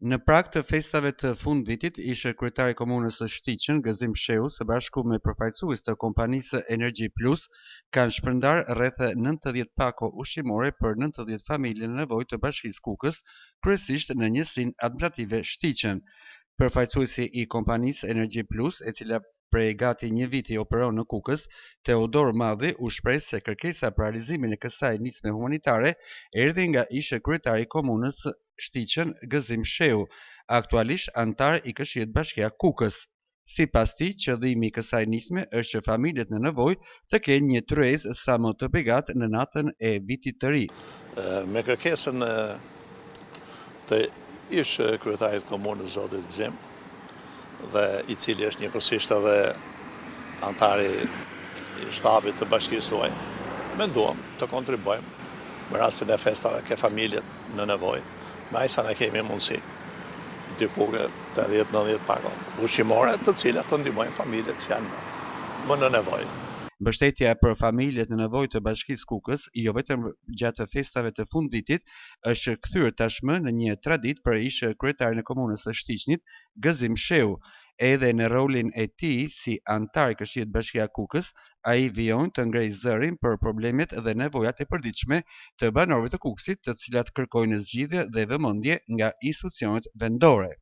Në prag të festave të fundvitit, ish kryetari i komunës së Shtiqen, Gëzim Shehu, së bashku me përfaqësues të kompanisë Energy Plus, kanë shpërndarë rreth 90 pako ushqimore për 90 familje në nevojë të bashkisë Kukës, kryesisht në njësinë administrative Shtiqen. Përfaqësuesi i kompanisë Energy Plus, e cila prej gati një viti operon në Kukës, Teodor Madhi, u shpreh se kërkesa për realizimin e kësaj nisme humanitare erdhi nga ish kryetari i komunës Shtiqen, Gëzim Shehu, aktualisht antar i Këshillit Bashkiak Kukës. Sipas tij, qëllimi i kësaj nisme është që familjet në nevojë të kenë një tryezë sa më të begatë në natën e vitit të ri. Me kërkesën të ish kryetarit të komunës zotit Gëzim, dhe i cili është njëkohësisht edhe antari i shtabit të bashkisë tuaj, menduam të kontribuojmë në rastin e festave ke familjet në nevojë. Me aq sa ne kemi mundësi, diku 80-90 pako ushqimore, të cilat të ndihmojnë familjet që janë më në nevojë. Mbështetja për familjet në nevojë të bashkisë Kukës, jo vetëm gjatë festave të fundvitit, është kthyer tashmë në një traditë për ish kryetarin e komunës së Shtiqenit, Gëzim Shehu. Edhe në rolin e tij si antar i Këshillit Bashkiak Kukës, ai vijon të ngrejë zërin për problemet dhe nevojat e përditshme të banorëve të Kukësit, të cilat kërkojnë zgjidhje dhe vëmendje nga institucionet vendore.